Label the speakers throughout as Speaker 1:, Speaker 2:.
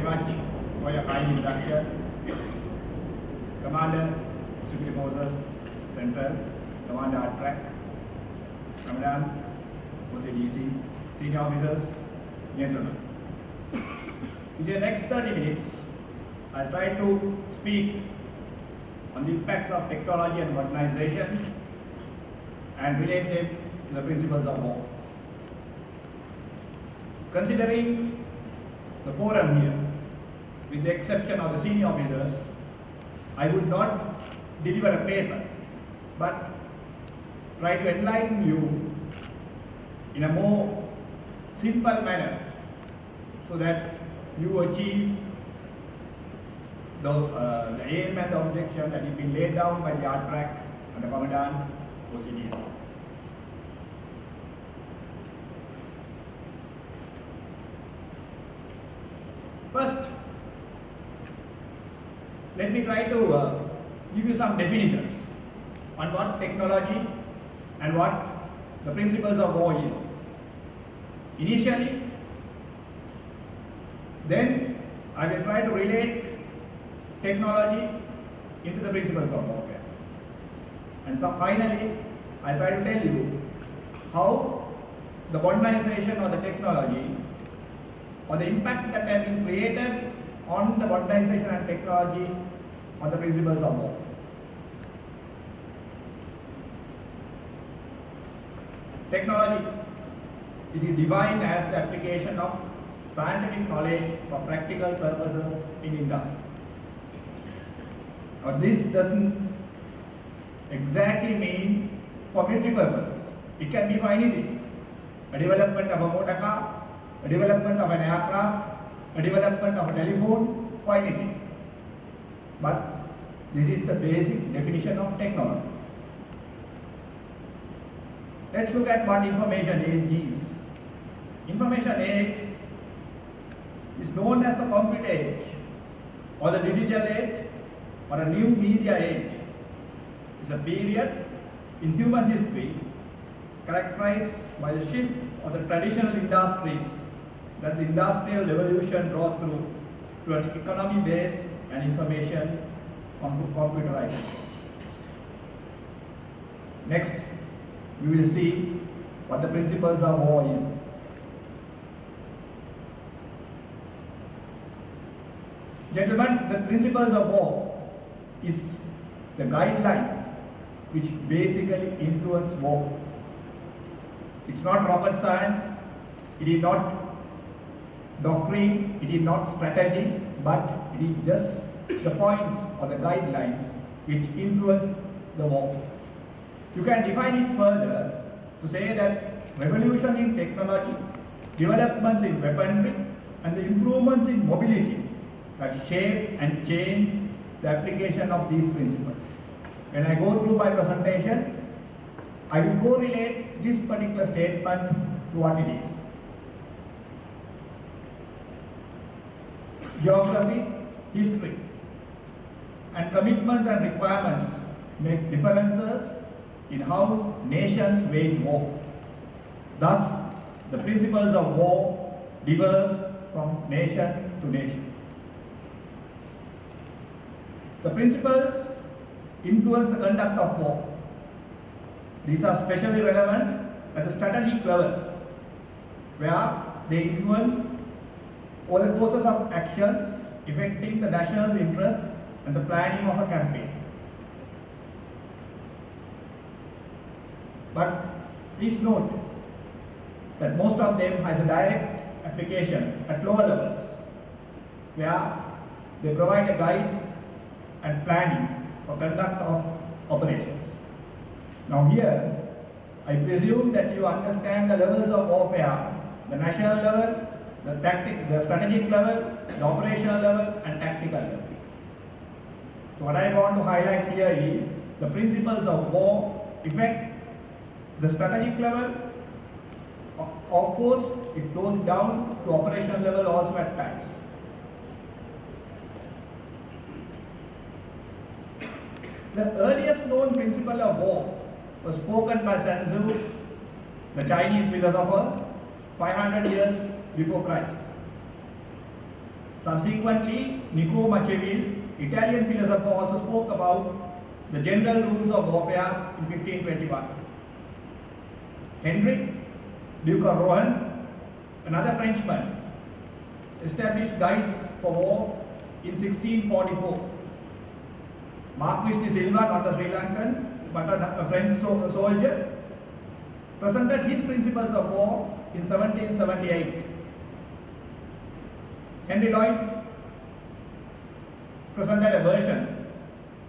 Speaker 1: much for your kind introduction. Commander Supreme Forces Central, Commander ATRAC, Commandant OCDC, senior officers, gentlemen. In the next 30 minutes, I'll try to speak on the impacts of technology and modernization and relate them to the principles of war. Considering the forum here, with the exception of the senior officers, I would not deliver a paper, but try to enlighten you in a more simple manner so that you achieve the aim and the objective that has been laid down by the ATRAC and the Commandant OCDC. First, let me try to give you some definitions on what technology and what the principles of war is. Initially, then I will try to relate technology into the principles of warfare. And so finally, I try to tell you how the modernization of the technology or the impact that has been created on the modernization and technology on the principles of war. Technology, it is defined as the application of scientific knowledge for practical purposes in industry. Now this doesn't exactly mean for military purposes. It can be for anything. A development of a motor car, a development of an aircraft, a development of a telephone, or anything. But this is the basic definition of technology. Let's look at what information age is. Information age is known as the computer age, or the digital age, or a new media age. It's a period in human history characterized by the shift of the traditional industries that the industrial revolution brought through to an economy based and information computerized. Next, we will see what the principles of war is. Gentlemen, the principles of war is the guidelines which basically influence war. It's not rocket science, it is not doctrine, it is not strategy, but it is just the points or the guidelines which influence the war. You can define it further to say that revolution in technology, developments in weaponry, and the improvements in mobility have shaped and changed the application of these principles. When I go through my presentation, I will correlate this particular statement to what it is. Geography, history, and commitments and requirements make differences in how nations wage war. Thus, the principles of war differs from nation to nation. The principles influence the conduct of war. These are especially relevant at the strategic level, where they influence all the courses of actions affecting the national interest and the planning of a campaign. But please note that most of them has a direct application at lower levels, where they provide a guide and planning for conduct of operations. Now here, I presume that you understand the levels of warfare, the national level, the strategic level, the operational level, and tactical level. So what I want to highlight here is the principles of war affect the strategic level. Of course, it goes down to operational level also at times. The earliest known principle of war was spoken by Sun Tzu, the Chinese philosopher, 500 years before Christ. Subsequently, Niccolo Machiavelli, Italian philosopher, also spoke about the general rules of warfare in 1521. Henry, Duke of Rohan, another Frenchman, established guides for war in 1644. Marquis de Silva, not a Sri Lankan, but a French soldier, presented his principles of war in 1778. Henry Lloyd presented a version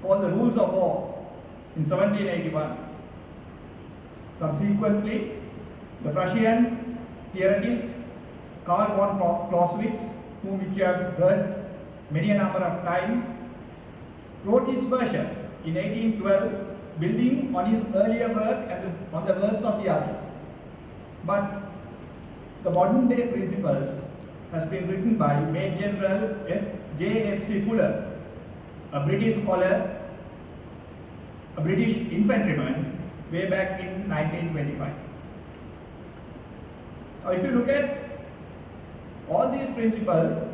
Speaker 1: called the Rules of War in 1781. Subsequently, the Prussian theoretist Karl von Clausewitz, whom you have heard many a number of times, wrote his version in 1812, building on his earlier work and on the works of the others. But the modern day principles has been written by Major General J.F.C. Fuller, a British scholar, a British infantryman, way back in 1925. Now, if you look at all these principles,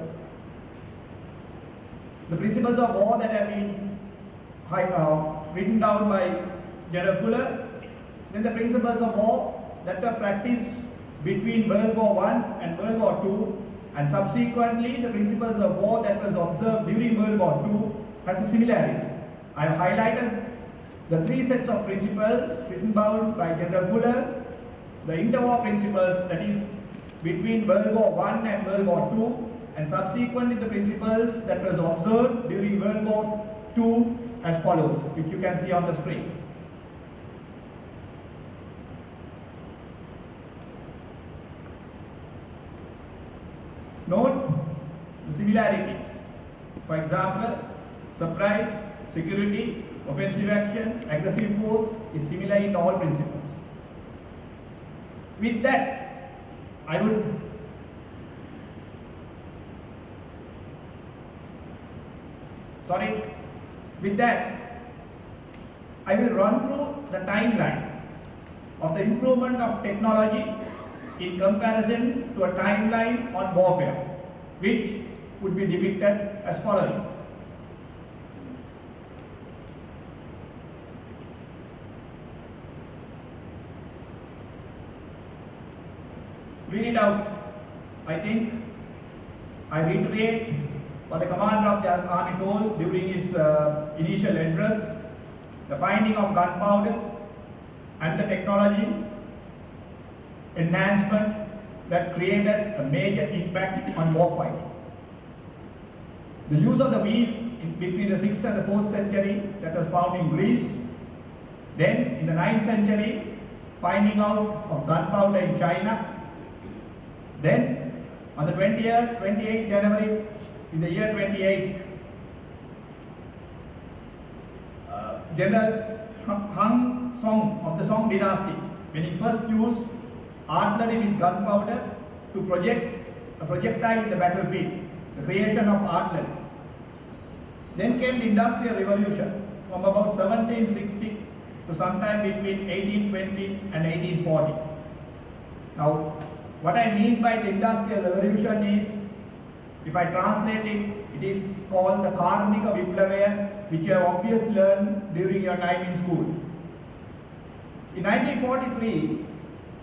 Speaker 1: the principles of war that have been written down by General Fuller, then the principles of war that were practiced between World War I and World War II, and subsequently the principles of war that was observed during World War II has a similarity. I have highlighted the three sets of principles written down by General Fuller, the interwar principles, that is between World War I and World War II, and subsequently the principles that was observed during World War II as follows, which you can see on the screen. Note the similarities. For example, surprise, security, offensive action, aggressive force is similar in all principles. With that, I would will run through the timeline of the improvement of technology in comparison to a timeline on warfare, which would be depicted as following. Read it out. I think I reiterate what the commander of the army told during his initial address: the finding of gunpowder and the technology enhancement that created a major impact on warfighting. The use of the wheel between the 6th and the 4th century that was found in Greece. Then in the 9th century, finding out of gunpowder in China. Then on the 28th January in the year 28, General Hung Song of the Song dynasty, when he first used artillery with gunpowder to project a projectile in the battlefield, the creation of artillery. Then came the Industrial Revolution from about 1760 to sometime between 1820 and 1840. Now, what I mean by the Industrial Revolution is, if I translate it, it is called the Karmika Viplavaya, which you have obviously learned during your time in school. In 1943,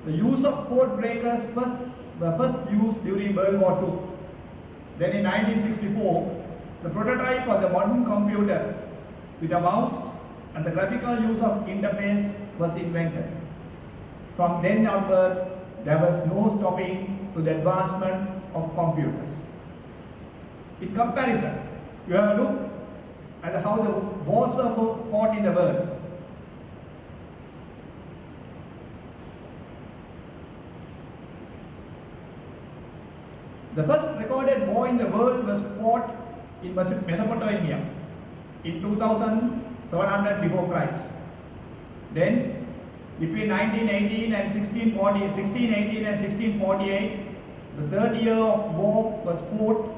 Speaker 1: the use of code breakers were first used during World War II. Then in 1964, the prototype of the modern computer with a mouse and the graphical use of interface was invented. From then onwards, there was no stopping to the advancement of computers. In comparison, you have a look at how the wars were fought in the world. The first recorded war in the world was fought in Mesopotamia in 2700 before Christ. Then, between 1918 and 1618 and 1648, the third year of war was fought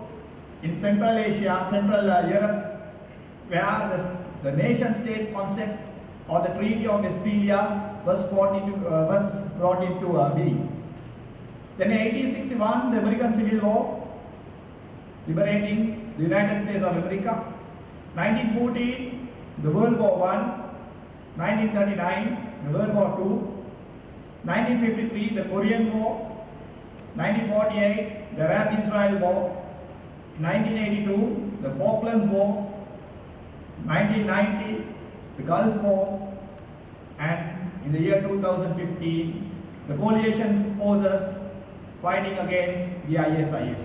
Speaker 1: in Central Asia, Central Europe, where the nation-state concept or the Treaty of Westphalia was brought into being. Then in 1861, the American Civil War, liberating the United States of America. 1914, the World War I. 1939, the World War II. 1953, the Korean War. 1948, the Arab-Israel War. 1982, the Falklands War. 1990, the Gulf War. And in the year 2015, the coalition forces fighting against the ISIS.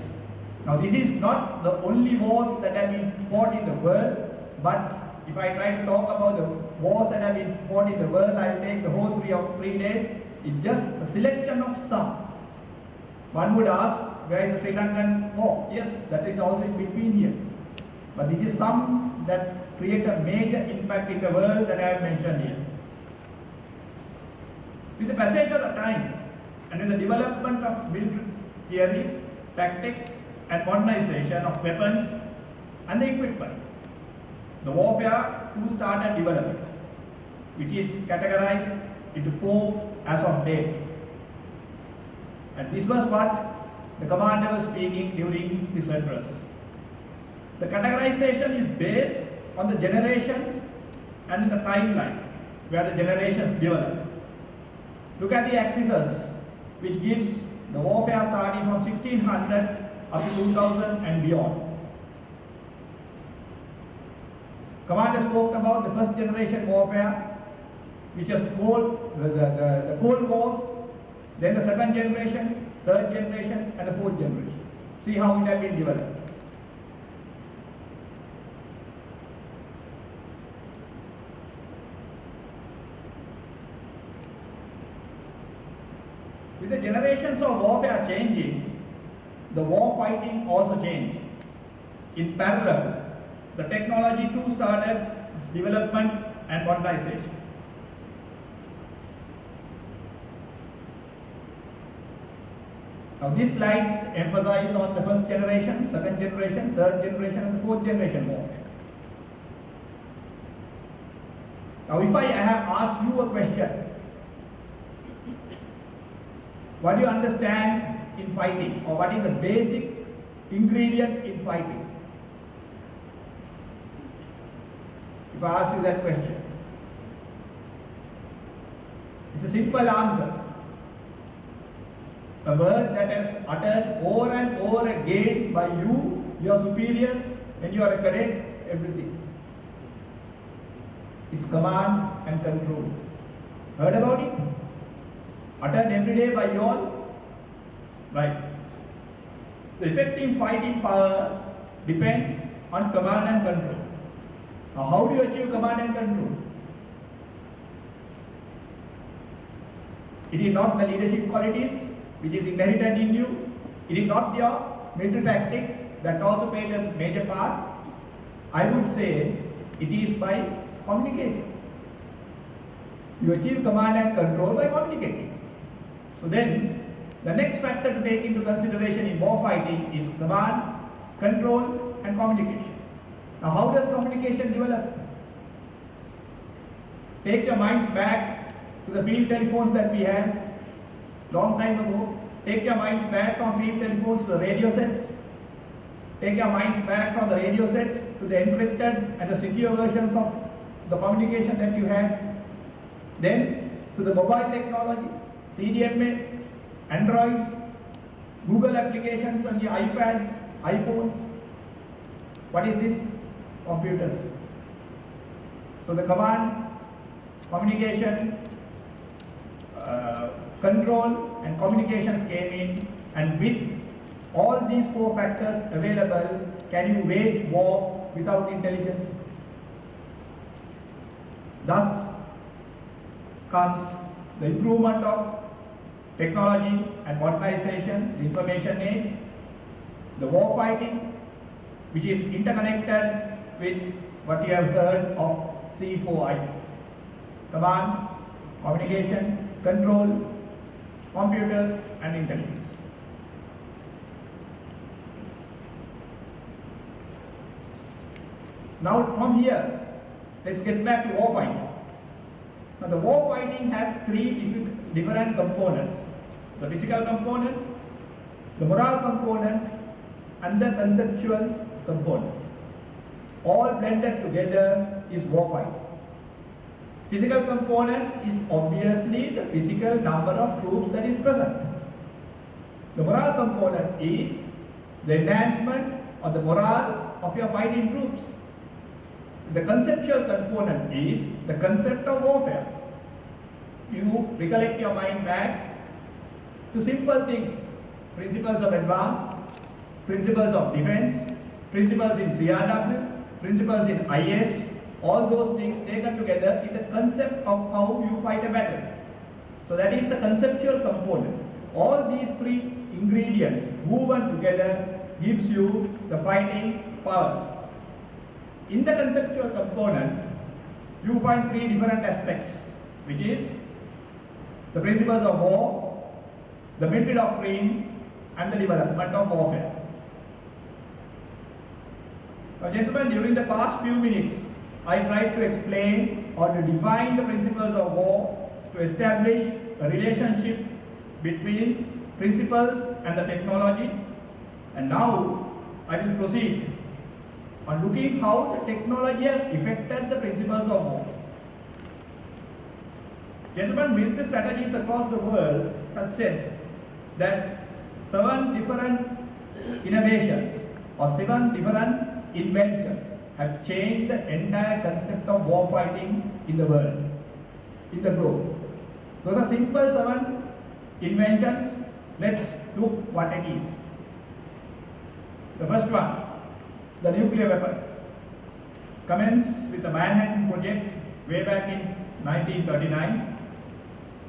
Speaker 1: Now this is not the only wars that have been fought in the world, but if I try to talk about the wars that have been fought in the world, I will take the whole 3 days. It's just a selection of some. One would ask, where is the Sri Lankan war? Yes, that is also in between here. But this is some that create a major impact in the world that I have mentioned here. With the passage of the time and with the development of military theories, tactics and modernization of weapons and the equipment, the warfare too started developing, which is categorized into 4 as of date. And this was what the commander was speaking during his address. The categorization is based on the generations and in the timeline where the generations develop. Look at the axis, which gives the warfare starting from 1600 up to 2000 and beyond. Commander spoke about the first generation warfare, which is the Cold Wars, then the second generation, third generation, and the fourth generation. See how it has been developed. With the generations of warfare changing, the war fighting also changed. In parallel, the technology too started its development and modernization. Now these slides emphasize on the first generation, second generation, third generation and the fourth generation warfare. Now if I have asked you a question, what do you understand in fighting, or what is the basic ingredient in fighting? If I ask you that question, it's a simple answer. A word that is uttered over and over again by you, your superiors, when you are a cadet, everything. It's command and control. Heard about it? Uttered every day by you all? Right. The effective fighting power depends on command and control. Now how do you achieve command and control? It is not the leadership qualities which is inherited in you. It is not your military tactics that also play a major part. I would say it is by communicating. You achieve command and control by communicating. So then, the next factor to take into consideration in war fighting is command, control and communication. Now how does communication develop? Take your minds back to the field telephones that we had long time ago. Take your minds back from field telephones to the radio sets. Take your minds back from the radio sets to the encrypted and the secure versions of the communication that you had. Then to the mobile technology, CDMA, Androids, Google applications on the iPads, iPhones. What is this? Computers. So the command, communication, control and communications came in, and with all these 4 factors available, can you wage war without intelligence? Thus comes the improvement of technology and modernization, the information age, the war fighting, which is interconnected with what you have heard of C4I. Command, communication, control, computers and intelligence. Now from here, let's get back to war fighting. Now the war fighting has 3 different components. The physical component, the moral component and the conceptual component. All blended together is warfighting. Physical component is obviously the physical number of troops that is present. The moral component is the enhancement of the morale of your fighting troops. The conceptual component is the concept of warfare. You recollect your mind back to simple things: principles of advance, principles of defense, principles in CRW, principles in IS. All those things taken together is the concept of how you fight a battle. So that is the conceptual component. All these three ingredients woven together gives you the fighting power. In the conceptual component, you find three different aspects, which is the principles of war, the military doctrine, and the development of warfare. Now, gentlemen, during the past few minutes, I tried to explain or to define the principles of war, to establish a relationship between principles and the technology, and now I will proceed on looking how the technology has affected the principles of war. Gentlemen, military strategies across the world have said that 7 different innovations or 7 different inventions have changed the entire concept of war fighting in the world, in the globe. Those are simple 7 inventions. Let's look what it is. The first one, the nuclear weapon, commenced with the Manhattan Project way back in 1939.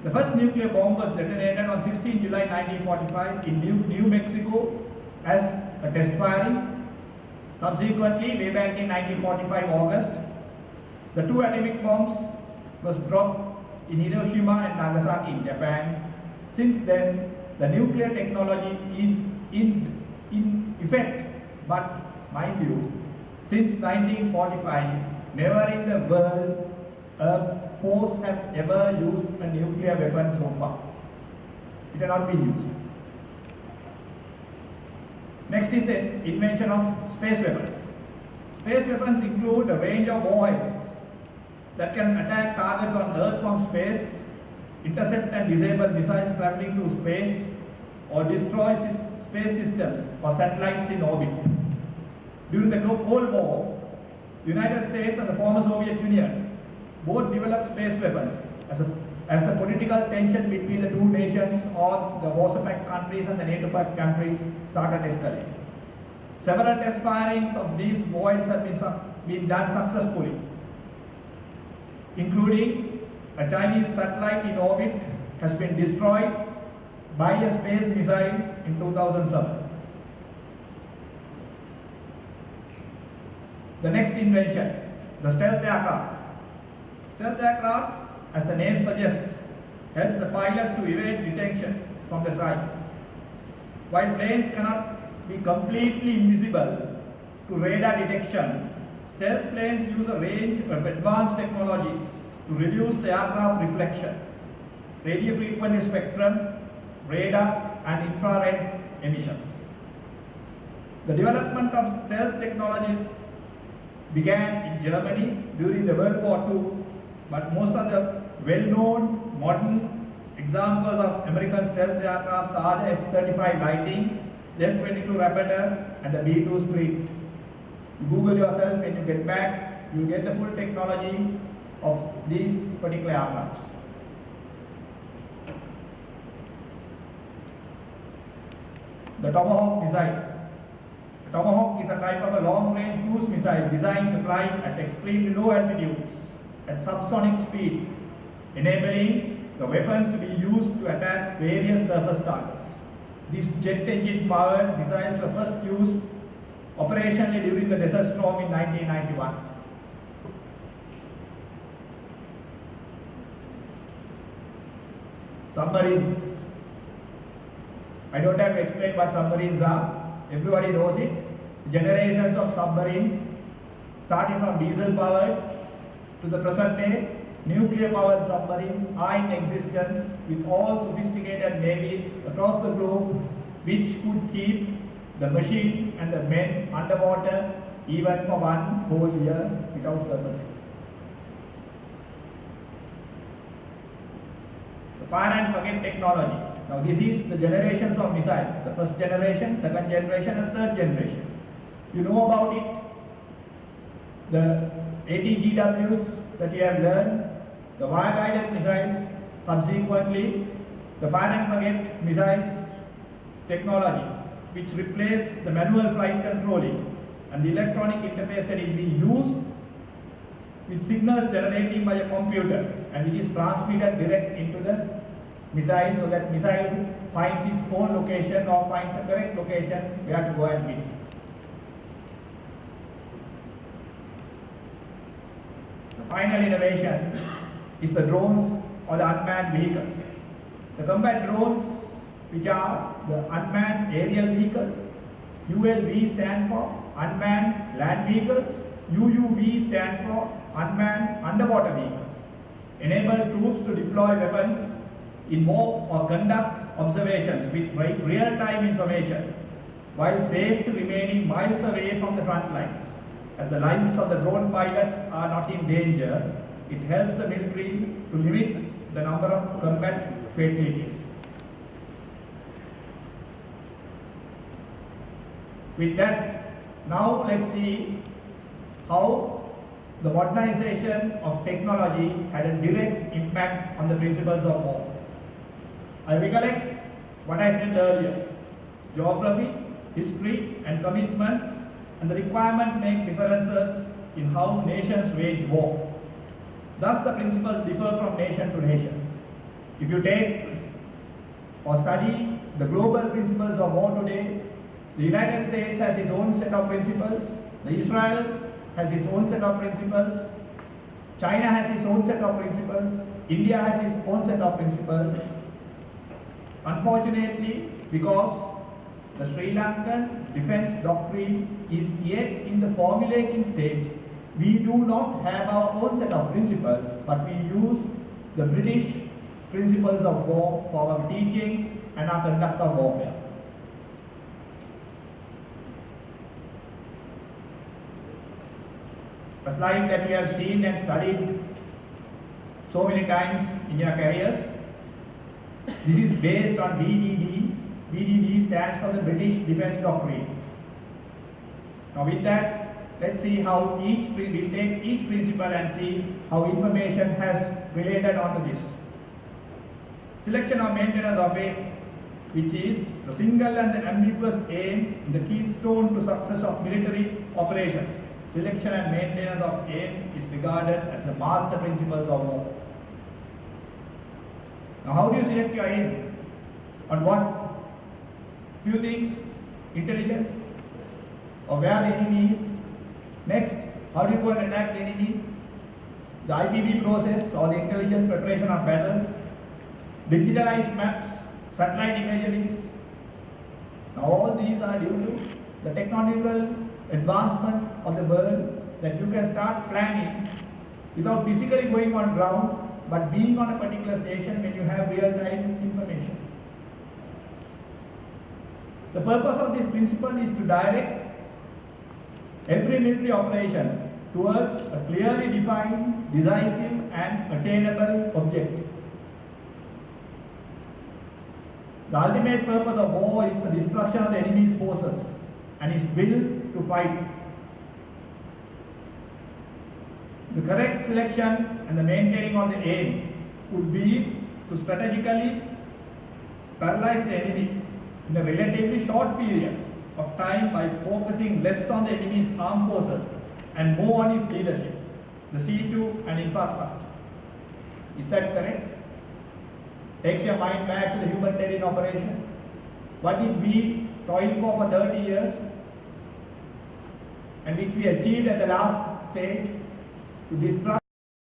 Speaker 1: The first nuclear bomb was detonated on 16 July 1945 in New Mexico as a test firing. Subsequently, way back in 1945 August, the 2 atomic bombs was dropped in Hiroshima and Nagasaki in Japan. Since then, the nuclear technology is in effect, but mind you, since 1945, never in the world a force has ever used a nuclear weapon so far. It has not been used. Next is the invention of space weapons. Space weapons include a range of warheads that can attack targets on Earth from space, intercept and disable missiles traveling through space, or destroy space systems or satellites in orbit. During the Cold War, the United States and the former Soviet Union both developed space weapons as the political tension between the two nations or the Warsaw Pact countries and the NATO Pact countries started escalating. Several test firings of these warheads have been done successfully, including a Chinese satellite in orbit has been destroyed by a space missile in 2007. The next invention, the stealth aircraft. Stealth aircraft, as the name suggests, helps the pilots to evade detection from the side. While planes cannot be completely invisible to radar detection, stealth planes use a range of advanced technologies to reduce the aircraft reflection, radio frequency spectrum, radar and infrared emissions. The development of stealth technology began in Germany during the World War II, but most of the well-known modern examples of American stealth aircraft are the F-35 Lightning, the F-22 Raptor and the B-2 Street. Google yourself when you get back, you will get the full technology of these particular aircrafts. The Tomahawk missile. The Tomahawk is a type of a long-range cruise missile designed to fly at extremely low altitudes at subsonic speed, enabling the weapons to be used to attack various surface targets. These jet engine powered missiles were first used operationally during the Desert Storm in 1991. Submarines. I don't have to explain what submarines are. Everybody knows it. Generations of submarines, starting from diesel powered to the present day, nuclear powered submarines are in existence with all sophisticated navies across the globe, which could keep the machine and the men underwater even for one whole year without surfacing. The fire and forget technology. Now this is the generations of missiles, the first generation, second generation and third generation. You know about it, the ATGWs that you have learned, the wire-guided missiles, subsequently the fire and forget missiles technology, which replaced the manual flight controlling and the electronic interface that is being used with signals generated by a computer and it is transmitted direct into the missile so that missile finds its own location or finds the correct location where to go and hit. The final innovation is the drones or the unmanned vehicles. The combat drones, which are the unmanned aerial vehicles, ULV stand for unmanned land vehicles, UUV stand for unmanned underwater vehicles, enable troops to deploy weapons, invoke or conduct observations with real-time information while safely remaining miles away from the front lines. As the lives of the drone pilots are not in danger, it helps the military to limit the number of combat fatalities. With that, now let's see how the modernization of technology had a direct impact on the principles of war. I recollect what I said earlier. Geography, history and commitments and the requirement make differences in how nations wage war. Thus the principles differ from nation to nation. If you take or study the global principles of war today, the United States has its own set of principles, the Israel has its own set of principles, China has its own set of principles, India has its own set of principles. Unfortunately, because the Sri Lankan defense doctrine is yet in the formulating stage, we do not have our own set of principles, but we use the British principles of war for our teachings and our conduct of warfare. A slide that you have seen and studied so many times in your careers. This is based on BDD. BDD stands for the British Defence Doctrine. Now with that, let's see how we'll take each principle and see how information has related onto this. Selection or maintenance of aim, which is the single and the ambiguous aim in the keystone to success of military operations. Selection and maintenance of aim is regarded as the master principles of war. Now how do you select your aim? On what? Few things, intelligence, or where the enemy is. Next, how do you go and attack the enemy? The IPB process or the intelligence preparation of battle. Digitalized maps, satellite imageries. Now all these are due to the technological advancement of the world that you can start planning without physically going on ground but being on a particular station when you have real-time information. The purpose of this principle is to direct every military operation towards a clearly defined, decisive and attainable objective. The ultimate purpose of war is the destruction of the enemy's forces and his will to fight. The correct selection and the maintaining of the aim would be to strategically paralyze the enemy in a relatively short period of time by focusing less on the enemy's armed forces and more on his leadership, the C2 and infrastructure. Is that correct? Takes your mind back to the humanitarian operation. What did we toil for 30 years and which we achieved at the last stage to destroy